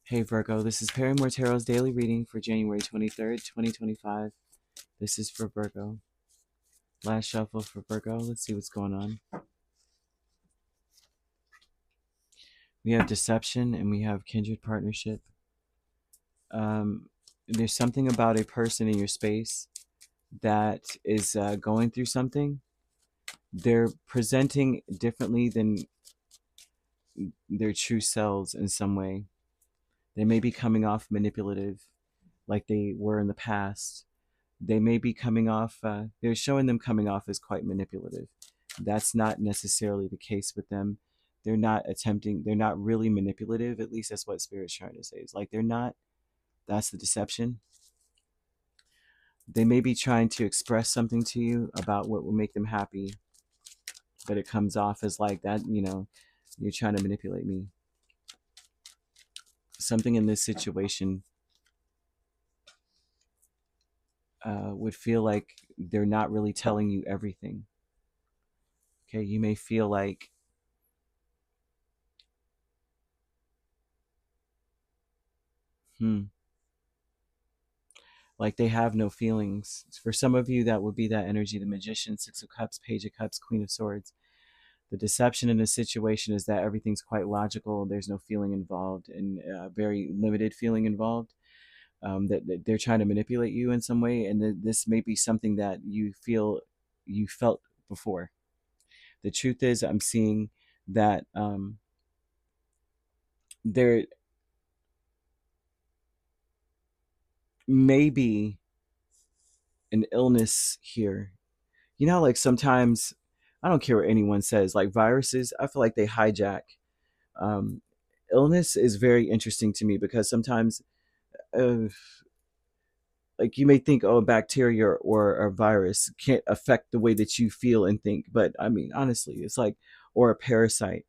Hey Virgo, this is Perrymore Tarot's daily reading for January 23rd, 2025. This is for Virgo. Last shuffle for Virgo. Let's see what's going on. We have deception and we have kindred partnership. There's something about a person in your space that is going through something. They're presenting differently than their true selves in some way. They may be coming off manipulative like they were in the past. They may be coming off, they're showing them coming off as quite manipulative. That's not necessarily the case with them. They're not really manipulative. At least that's what Spirit's trying to say. It's like they're not, that's the deception. They may be trying to express something to you about what will make them happy, but it comes off as like that, you're trying to manipulate me. Something in this situation would feel like they're not really telling you everything. Okay, you may feel like like they have no feelings. For some of you, that would be that energy, the Magician, Six of Cups, Page of Cups, Queen of Swords. The deception in this situation is that everything's quite logical. There's no feeling involved, and very limited feeling involved. That they're trying to manipulate you in some way, and this may be something that you feel you felt before. The truth is, I'm seeing that there may be an illness here. You know, like sometimes, I don't care what anyone says, like viruses, I feel like they hijack. Um, Illness is very interesting to me because sometimes, uh, like you may think, oh, a bacteria or a virus can't affect the way that you feel and think, but I mean, honestly, it's like, or a parasite.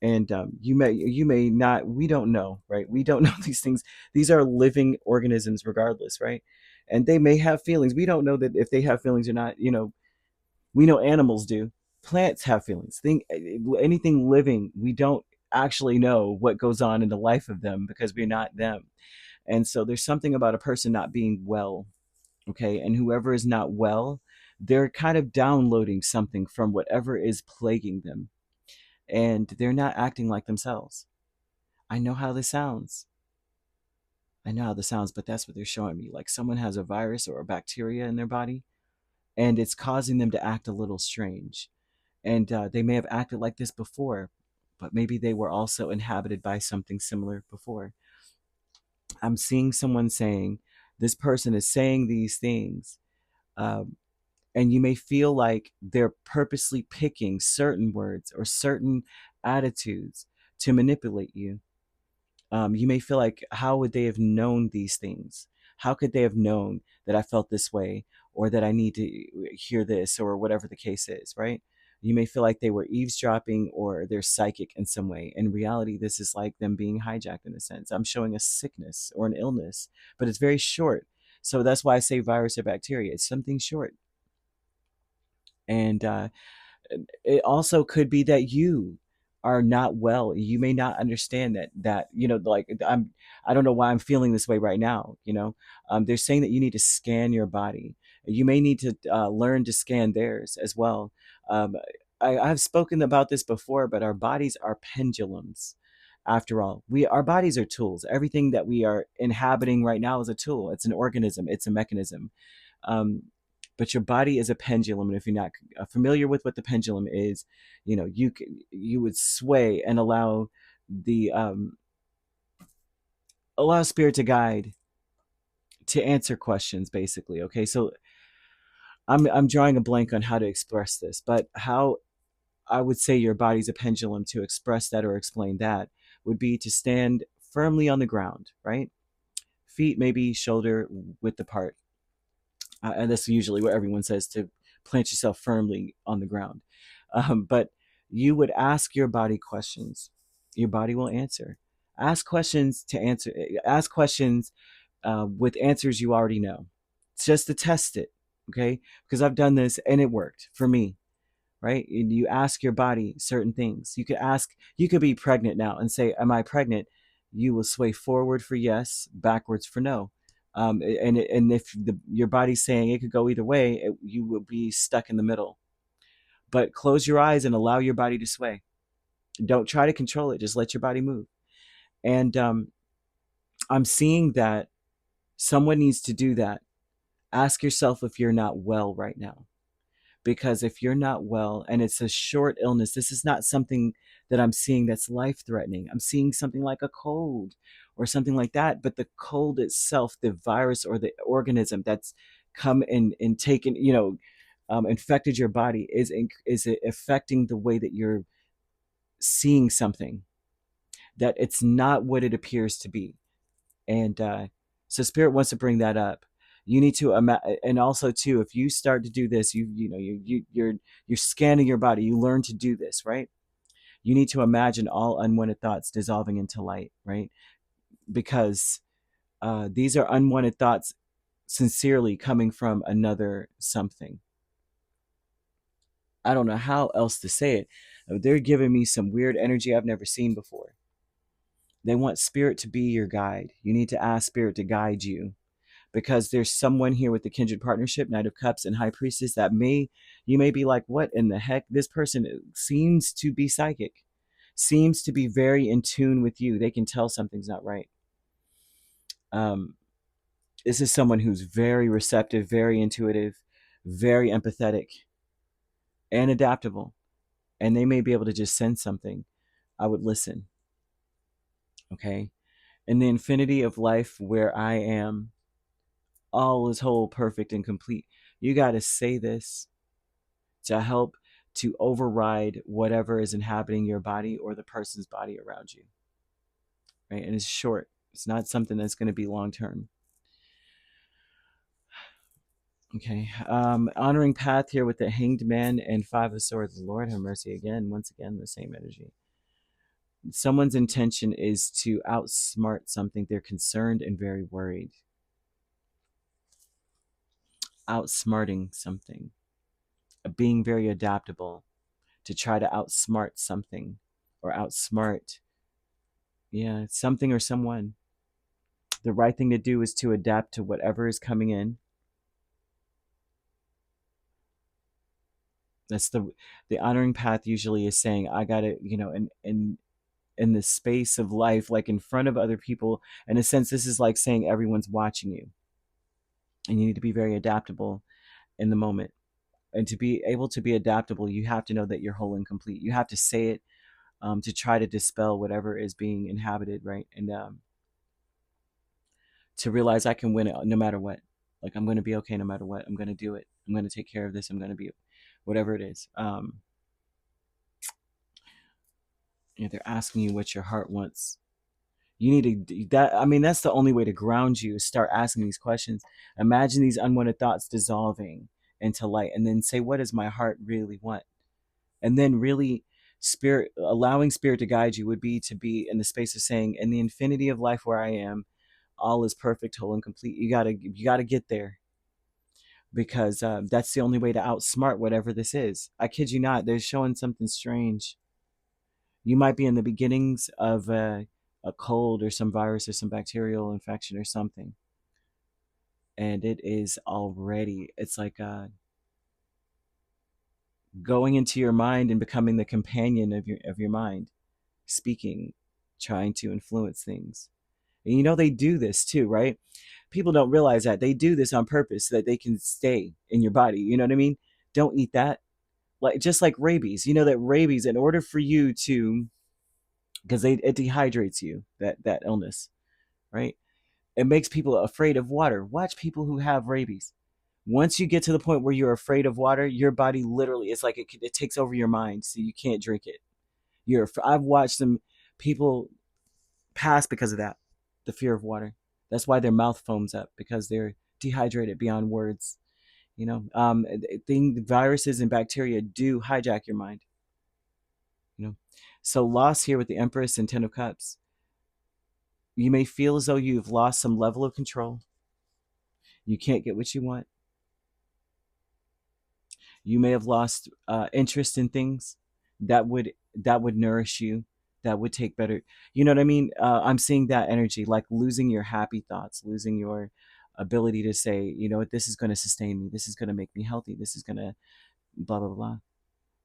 And you may not, we don't know, right? We don't know these things. These are living organisms regardless, right? And they may have feelings. We don't know that if they have feelings or not. We know animals do. Plants have feelings. Anything living, we don't actually know what goes on in the life of them because we're not them. And so there's something about a person not being well, okay? And whoever is not well, they're kind of downloading something from whatever is plaguing them, and they're not acting like themselves. I know how this sounds. I know how this sounds, but that's what they're showing me. Like someone has a virus or a bacteria in their body, and it's causing them to act a little strange. And they may have acted like this before, but maybe they were also inhabited by something similar before. I'm seeing someone saying, this person is saying these things, um, and you may feel like they're purposely picking certain words or certain attitudes to manipulate you. You may feel like, how would they have known these things? How could they have known that I felt this way, or that I need to hear this, or whatever the case is, right? You may feel like they were eavesdropping or they're psychic in some way. In reality, this is like them being hijacked in a sense. I'm showing a sickness or an illness, but it's very short. So that's why I say virus or bacteria. It's something short. And it also could be that you are not well. You may not understand that like I don't know why I'm feeling this way right now. They're saying that you need to scan your body. You may need to learn to scan theirs as well. um, I've spoken about this before, but our bodies are pendulums. After all, our bodies are tools. Everything that we are inhabiting right now is a tool. It's an organism. It's a mechanism. um, but your body is a pendulum, and if you're not familiar with what the pendulum is, you would sway and the allow spirit to guide, to answer questions, basically. Okay, so I'm drawing a blank on how to express this, but how I would say your body's a pendulum to express that or explain that would be to stand firmly on the ground, right? Feet maybe shoulder width apart. And that's usually what everyone says, to plant yourself firmly on the ground. But you would ask your body questions. Your body will answer. Ask questions to answer. Ask questions with answers you already know. It's just to test it, okay? Because I've done this and it worked for me, right? You ask your body certain things. You could be pregnant now and say, "Am I pregnant?" You will sway forward for yes, backwards for no. And if your body's saying it could go either way, you will be stuck in the middle. But close your eyes and allow your body to sway. Don't try to control it. Just let your body move. And I'm seeing that someone needs to do that. Ask yourself if you're not well right now. Because if you're not well and it's a short illness, this is not something that I'm seeing that's life threatening. I'm seeing something like a cold or something like that. But the cold itself, the virus or the organism that's come and taken, infected your body is affecting the way that you're seeing something, that it's not what it appears to be. And so spirit wants to bring that up. You need to and also too, if you start to do this, you're scanning your body. You learn to do this, right? You need to imagine all unwanted thoughts dissolving into light, right? Because these are unwanted thoughts sincerely coming from another something. I don't know how else to say it. They're giving me some weird energy I've never seen before. They want spirit to be your guide. You need to ask spirit to guide you, because there's someone here with the kindred partnership, Knight of Cups and High Priestess, that you may be like, what in the heck? This person seems to be psychic, seems to be very in tune with you. They can tell something's not right. This is someone who's very receptive, very intuitive, very empathetic, and adaptable. And they may be able to just send something. I would listen. Okay. In the infinity of life where I am, all is whole, perfect, and complete. You got to say this to help to override whatever is inhabiting your body or the person's body around you. Right? And it's short. It's not something that's going to be long term. Okay. Honoring path here with the Hanged Man and Five of Swords. Lord have mercy again. Once again, the same energy. Someone's intention is to outsmart something. They're concerned and very worried. Outsmarting something. Being very adaptable to try to outsmart something or outsmart, something or someone. The right thing to do is to adapt to whatever is coming in. That's the honoring path usually is saying, I gotta, in the space of life, like in front of other people. In a sense, this is like saying everyone's watching you. And you need to be very adaptable in the moment. And to be able to be adaptable, you have to know that you're whole and complete. You have to say it to try to dispel whatever is being inhabited, right? And to realize I can win it no matter what. Like, I'm going to be okay no matter what. I'm going to do it. I'm going to take care of this. I'm going to be whatever it is. They're asking you what your heart wants. You need to that. I mean, that's the only way to ground you, is start asking these questions. Imagine these unwanted thoughts dissolving into light, and then say, what does my heart really want? And then really allowing spirit to guide you would be to be in the space of saying, in the infinity of life where I am, all is perfect, whole, and complete. You gotta get there, because that's the only way to outsmart whatever this is. I kid you not. They're showing something strange. You might be in the beginnings of a cold or some virus or some bacterial infection or something, and it is already. It's like going into your mind and becoming the companion of your mind, speaking, trying to influence things. And they do this too, right? People don't realize that they do this on purpose so that they can stay in your body. You know what I mean? Don't eat that. Like, just like rabies. You know that rabies, in order for you to, because it dehydrates you, that illness, right? It makes people afraid of water. Watch people who have rabies. Once you get to the point where you're afraid of water, your body literally, it's like it takes over your mind, so you can't drink it. I've watched some people pass because of that, the fear of water. That's why their mouth foams up, because they're dehydrated beyond words. Viruses and bacteria do hijack your mind. So loss here with the Empress and Ten of Cups. You may feel as though you've lost some level of control. You can't get what you want. You may have lost interest in things that would nourish you, that would take better, you know what I mean? I'm seeing that energy, like losing your happy thoughts, losing your ability to say, you know what, this is going to sustain me, this is going to make me healthy, this is going to blah blah blah.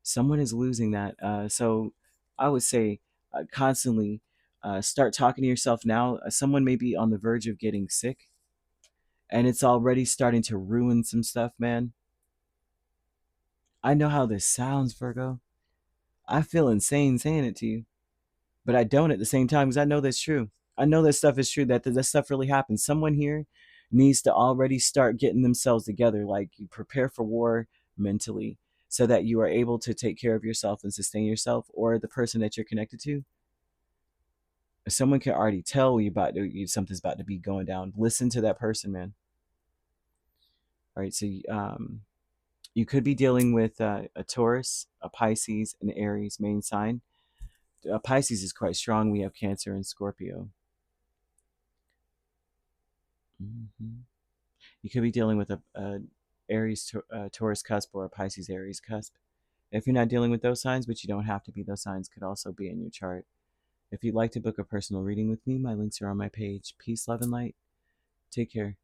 Someone is losing that. So I would say constantly start talking to yourself now. Someone may be on the verge of getting sick, and it's already starting to ruin some stuff, man. I know how this sounds, Virgo. I feel insane saying it to you, but I don't at the same time because I know that's true. I know that stuff is true, that that stuff really happens. Someone here needs to already start getting themselves together, like you prepare for war mentally, so that you are able to take care of yourself and sustain yourself or the person that you're connected to. Someone can already tell you something's about to be going down. Listen to that person, man. All right, so you could be dealing with a Taurus, a Pisces, an Aries main sign. Pisces is quite strong. We have Cancer and Scorpio. Hmm. You could be dealing with a Aries Taurus cusp or a Pisces Aries cusp. If you're not dealing with those signs, which you don't have to be, those signs could also be in your chart. If you'd like to book a personal reading with me, my links are on my page. Peace, love, and light. Take care.